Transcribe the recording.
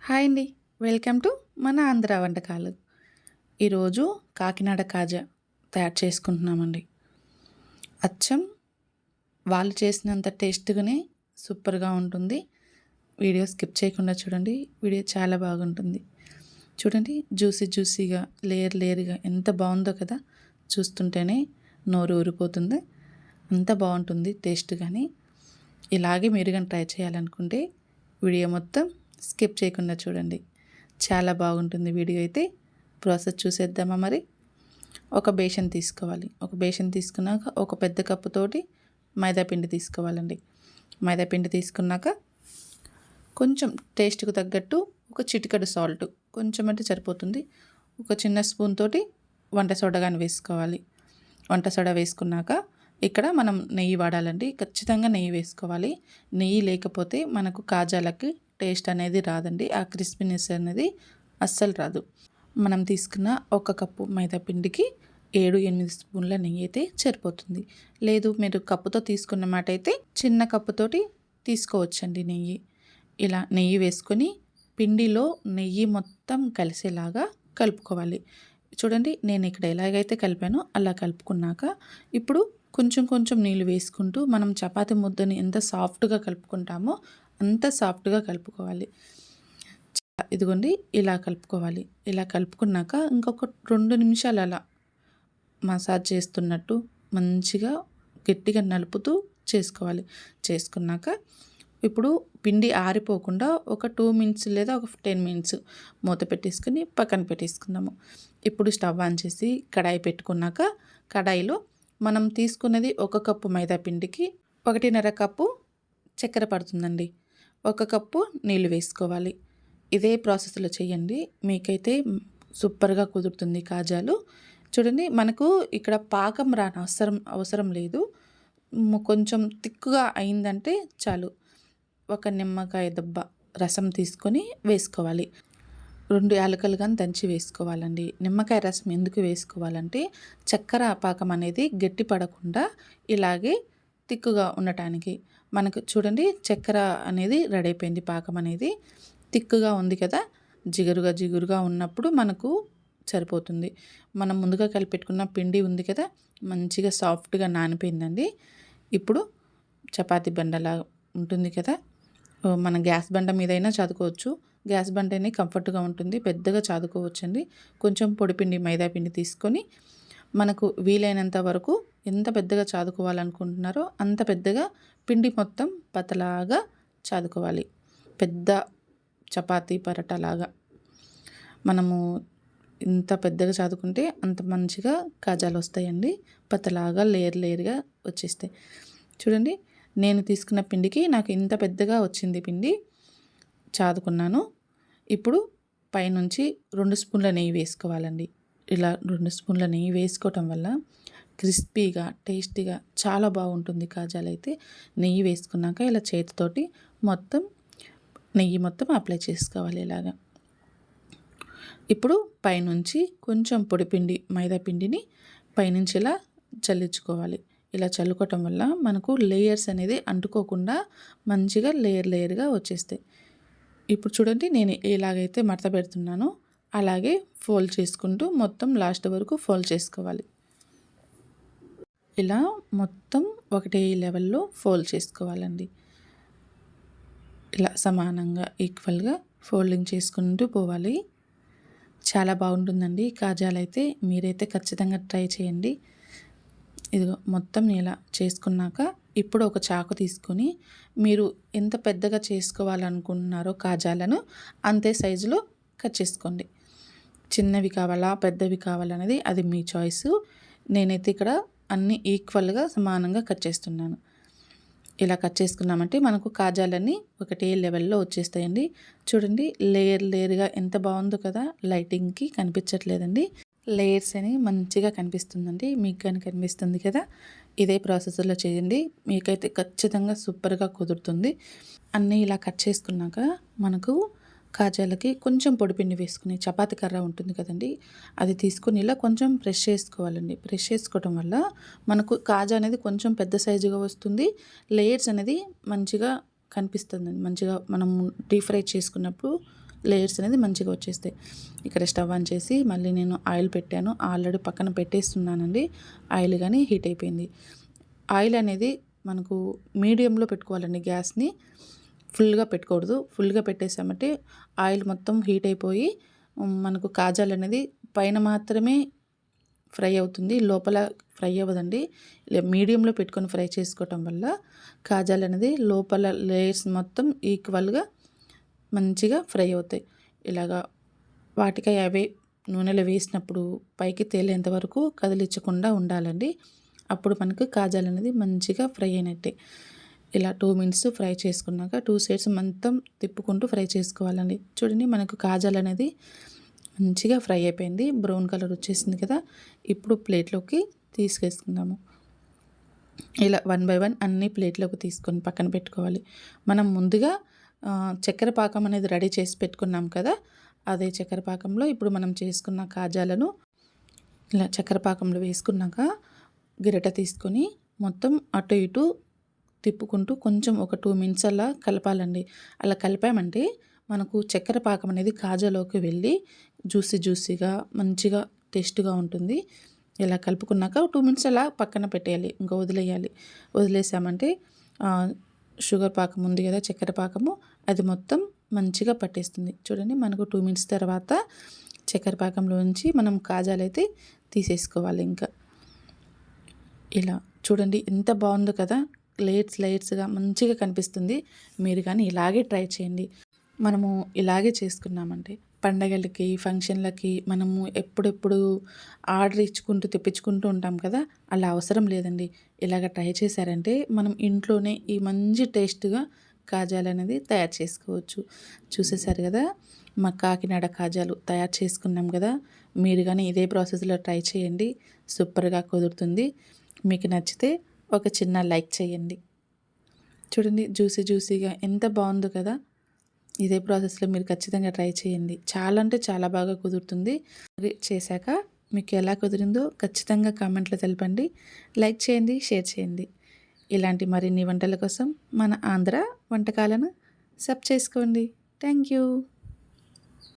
Hi అండి. Welcome to మన ఆంధ్ర వంటకాలు. ఈరోజు కాకినాడ కాజా తయారు చేసుకుంటున్నామండి. అచ్చం వాళ్ళు చేసినంత టేస్ట్‌గానే సూపర్‌గా ఉంటుంది. వీడియో స్కిప్ చేయకుండా చూడండి. వీడియో చాలా బాగుంటుంది. చూడండి, జ్యూసీ జ్యూసీగా, లేయర్ లేయర్‌గా ఎంత బాగుందో కదా! చూస్తుంటేనే నోరు ఊరిపోతుంది. అంత బాగుంటుంది టేస్ట్ గాని. ఇలాగే మీరు గాని ట్రై చేయాలనుకుంటే వీడియో మొత్తం స్కిప్ చేయకుండా చూడండి. చాలా బాగుంటుంది వీడియో అయితే. ప్రాసెస్ చూసేద్దామా మరి? ఒక బేషన్ తీసుకోవాలి. ఒక బేషన్ తీసుకున్నాక ఒక పెద్ద కప్పుతోటి మైదా పిండి తీసుకోవాలండి. మైదా పిండి తీసుకున్నాక కొంచెం టేస్ట్‌కు తగ్గట్టు ఒక చిటికెడు సాల్ట్, కొంచెం అంటే సరిపోతుంది. ఒక చిన్న స్పూన్ తోటి వంట సోడా గాని వేసుకోవాలి. వంట సోడా వేసుకున్నాక ఇక్కడ మనం నెయ్యి వాడాలండి. ఖచ్చితంగా నెయ్యి వేసుకోవాలి. నెయ్యి లేకపోతే మనకు కాజాలకి టేస్ట్ అనేది రాదండి. ఆ క్రిస్పీనెస్ అనేది అస్సలు రాదు. మనం తీసుకున్న ఒక కప్పు మైదా పిండికి 7, 8 స్పూన్ల నెయ్యి అయితే సరిపోతుంది. లేదు మీరు కప్పుతో తీసుకున్న మాట అయితే చిన్న కప్పుతోటి తీసుకోవచ్చండి నెయ్యి. ఇలా నెయ్యి వేసుకొని పిండిలో నెయ్యి మొత్తం కలిసేలాగా కలుపుకోవాలి. చూడండి, నేను ఇక్కడ ఎలాగైతే కలిపానో అలా కలుపుకున్నాక ఇప్పుడు కొంచెం కొంచెం నీళ్ళు వేసుకుంటూ మనం చపాతీ ముద్దని ఎంత సాఫ్ట్‌గా కలుపుకుంటామో అంత సాఫ్ట్‌గా కలుపుకోవాలి. ఇదిగోండి, ఇలా కలుపుకోవాలి. ఇలా కలుపుకున్నాక ఇంకొక 2 నిమిషాలు అలా మసాజ్ చేస్తున్నట్టు మంచిగా గట్టిగా నలుపుతూ చేసుకోవాలి. చేసుకున్నాక ఇప్పుడు పిండి ఆరిపోకుండా ఒక 2 మినిట్స్ లేదా ఒక 10 మినిట్స్ మూత పెట్టేసుకొని పక్కన పెట్టేసుకుందాము. ఇప్పుడు స్టవ్ ఆన్ చేసి కడాయి పెట్టుకున్నాక కడాయిలో మనం తీసుకున్నది 1 కప్పు మైదా పిండికి 1.5 కప్పు చక్కెర పడుతుందండి. 1 కప్పు నీళ్ళు వేసుకోవాలి. ఇదే ప్రాసెస్లో చేయండి. మీకైతే సూపర్‌గా కుదురుతుంది కాజాలు. చూడండి, మనకు ఇక్కడ పాకం అవసరం లేదు. కొంచెం తిక్కుగా అయిందంటే చాలు. ఒక నిమ్మకాయ దెబ్బ రసం తీసుకొని వేసుకోవాలి. 2 యాలకులు గాని దంచి వేసుకోవాలండి. నిమ్మకాయ రసం ఎందుకు వేసుకోవాలంటే చక్కెర పాకం అనేది గట్టి పడకుండా ఇలాగే తిక్కుగా ఉండటానికి. మనకు చూడండి, చక్కెర అనేది రెడీ అయిపోయింది. పాకం అనేది తిక్కుగా ఉంది కదా! జిగురుగా ఉన్నప్పుడు మనకు సరిపోతుంది. మనం ముందుగా కలిపెట్టుకున్న పిండి ఉంది కదా! మంచిగా సాఫ్ట్‌గా నానిపోయిందండి. ఇప్పుడు చపాతీ బండలా ఉంటుంది కదా! మన గ్యాస్ బండ మీదైనా చాదుకోవచ్చు. గ్యాస్ బండనే కంఫర్ట్‌గా ఉంటుంది. పెద్దగా చాదుకోవచ్చండి. కొంచెం పొడిపిండి మైదా పిండి తీసుకొని మనకు వీలైనంత వరకు ఎంత పెద్దగా చాదుకోవాలనుకుంటున్నారో అంత పెద్దగా పిండి మొత్తం పతలాగా చాదుకోవాలి. పెద్ద చపాతీ పరటలాగా. మనము ఇంత పెద్దగా చాదుకుంటే అంత మంచిగా కాజాలు వస్తాయండి. పతలాగా లేయర్ లేయర్‌గా వచ్చేస్తాయి. చూడండి, నేను తీసుకున్న పిండికి నాకు ఇంత పెద్దగా వచ్చింది పిండి. చాదుకున్నాను. ఇప్పుడు పైనుంచి 2 స్పూన్ల నెయ్యి వేసుకోవాలండి. ఇలా 2 స్పూన్ల నెయ్యి వేసుకోవటం వల్ల క్రిస్పీగా, టేస్టీగా చాలా బాగుంటుంది కాజాలైతే. నెయ్యి వేసుకున్నాక ఇలా చేతితోటి నెయ్యి మొత్తం అప్లై చేసుకోవాలి ఇలాగా. ఇప్పుడు పైనుంచి కొంచెం పొడిపిండి మైదా పిండిని పైనుంచి ఇలా చల్లించుకోవాలి. ఇలా చల్లుకోవటం వల్ల మనకు లేయర్స్ అనేది అంటుకోకుండా మంచిగా లేయర్ లేయర్‌గా వచ్చేస్తాయి. ఇప్పుడు చూడండి, నేను ఎలాగైతే మడత పెడుతున్నానో అలాగే ఫోల్డ్ చేసుకుంటూ మొత్తం లాస్ట్ వరకు ఫోల్డ్ చేసుకోవాలి. ఇలా మొత్తం ఒకటే లెవెల్‌లో ఫోల్డ్ చేసుకోవాలండి. ఇలా సమానంగా ఈక్వల్‌గా ఫోల్డింగ్ చేసుకుంటూ పోవాలి. చాలా బాగుంటుందండి కాజాలైతే. మీరైతే ఖచ్చితంగా ట్రై చేయండి. ఇదిగో మొత్తం ఇలా చేసుకున్నాక ఇప్పుడు ఒక చాకు తీసుకొని మీరు ఎంత పెద్దగా చేసుకోవాలనుకుంటున్నారో కాజాలను అంతే సైజులో కట్ చేసుకోండి. చిన్నవి కావాలా, పెద్దవి కావాలనేది అది మీ చాయిస్. నేనైతే ఇక్కడ అన్నీ ఈక్వల్‌గా సమానంగా కట్ చేస్తున్నాను. ఇలా కట్ చేసుకున్నామంటే మనకు కాజాలన్నీ ఒకటే లెవెల్‌లో వచ్చేస్తాయండి. చూడండి, లేయర్ లేయర్‌గా ఎంత బాగుందో కదా! లైటింగ్‌కి కనిపించట్లేదండి. లేయర్స్ అని మంచిగా కనిపిస్తుందండి. మీకు కానీ కనిపిస్తుంది కదా! ఇదే ప్రాసెస్‌లో చేయండి. మీకైతే ఖచ్చితంగా సూపర్‌గా కుదురుతుంది. అన్నీ ఇలా కట్ చేసుకున్నాక మనకు కాజాలకి కొంచెం పొడిపిండి వేసుకుని చపాతీ కర్ర ఉంటుంది కదండి, అది తీసుకొని ఇలా కొంచెం ప్రెస్ చేసుకోవాలండి. ప్రెస్ చేసుకోవటం వల్ల మనకు కాజా అనేది కొంచెం పెద్ద సైజుగా వస్తుంది. లేయర్స్ అనేది మంచిగా కనిపిస్తుందండి. మంచిగా మనం డీప్ ఫ్రై చేసుకున్నప్పుడు లేయర్స్ అనేది మంచిగా వచ్చేస్తాయి. ఇక్కడ స్టవ్ ఆన్ చేసి మళ్ళీ నేను ఆయిల్ పెట్టాను. ఆల్రెడీ పక్కన పెట్టేస్తున్నానండి. ఆయిల్ కానీ హీట్ అయిపోయింది. ఆయిల్ అనేది మనకు మీడియంలో పెట్టుకోవాలండి. గ్యాస్ని ఫుల్గా పెట్టుకూడదు. ఫుల్గా పెట్టేసామంటే ఆయిల్ మొత్తం హీట్ అయిపోయి మనకు కాజాలు అనేది పైన మాత్రమే ఫ్రై అవుతుంది, లోపల ఫ్రై అవ్వదండి. ఇలా మీడియంలో పెట్టుకొని ఫ్రై చేసుకోవటం వల్ల కాజాలు అనేది లోపల లేయర్స్ మొత్తం ఈక్వల్గా మంచిగా ఫ్రై అవుతాయి. ఇలాగా వాటికై అవే నూనెలో వేసినప్పుడు పైకి తేలేంత వరకు కదిలించకుండా ఉండాలండి. అప్పుడు మనకు కాజాలు అనేది మంచిగా ఫ్రై అయినట్టే. ఇలా 2 మినిట్స్ ఫ్రై చేసుకున్నాక 2 సైడ్స్ మొత్తం తిప్పుకుంటూ ఫ్రై చేసుకోవాలండి. చూడండి మనకు కాజాలు అనేది మంచిగా ఫ్రై అయిపోయింది. బ్రౌన్ కలర్ వచ్చేసింది కదా. ఇప్పుడు ప్లేట్లోకి తీసుకేసుకుందాము. ఇలా 1 బై 1 అన్ని ప్లేట్లోకి తీసుకొని పక్కన పెట్టుకోవాలి. మనం ముందుగా చక్కెర పాకం అనేది రెడీ చేసి పెట్టుకున్నాం కదా. అదే చక్కెర పాకంలో ఇప్పుడు మనం చేసుకున్న కాజాలను ఇలా చక్కెర పాకంలో వేసుకున్నాక గిరట తీసుకొని మొత్తం అటు ఇటు తిప్పుకుంటూ కొంచెం ఒక 2 మినిట్స్ అలా కలపాలండి. అలా కలిపామంటే మనకు చక్కెర పాకం అనేది కాజాలోకి వెళ్ళి జ్యూసీగా మంచిగా టేస్ట్గా ఉంటుంది. ఇలా కలుపుకున్నాక 2 మినిట్స్ అలా పక్కన పెట్టేయాలి. ఇంకా వదిలేయాలి. వదిలేసామంటే షుగర్ పాకం ఉంది కదా, చక్కెర పాకము, అది మొత్తం మంచిగా పట్టేస్తుంది. చూడండి మనకు 2 మినిట్స్ తర్వాత చక్కెర పాకంలోంచి మనం కాజాలు అయితే తీసేసుకోవాలి. ఇంకా ఇలా చూడండి ఎంత బాగుందో కదా. లేయర్స్గా మంచిగా కనిపిస్తుంది. మీరు కానీ ఇలాగే ట్రై చేయండి. మనము ఇలాగే చేసుకున్నామంటే పండగలకి, ఫంక్షన్లకి మనము ఎప్పుడెప్పుడు ఆర్డర్ ఇచ్చుకుంటూ తెప్పించుకుంటూ ఉంటాం కదా, అలా అవసరం లేదండి. ఇలాగ ట్రై చేశారంటే మనం ఇంట్లోనే ఈ మంచి టేస్ట్గా కాజాలు అనేది తయారు చేసుకోవచ్చు. చూసేసారు కదా, మా కాకినాడ కాజాలు తయారు చేసుకున్నాం కదా. మీరు కానీ ఇదే ప్రాసెస్లో ట్రై చేయండి. సూపర్గా కుదురుతుంది. మీకు నచ్చితే ఒక చిన్న లైక్ చేయండి. చూడండి జ్యూసీగా ఎంత బాగుందో కదా. ఇదే ప్రాసెస్లో మీరు ఖచ్చితంగా ట్రై చేయండి. చాలా అంటే చాలా బాగా కుదురుతుంది. చేశాక మీకు ఎలా కుదిరిందో ఖచ్చితంగా కామెంట్లో తెలపండి. లైక్ చేయండి, షేర్ చేయండి. ఇలాంటి మరిన్ని వంటల కోసం మన ఆంధ్ర వంటకాలను సబ్ చేసుకోండి. Thank you.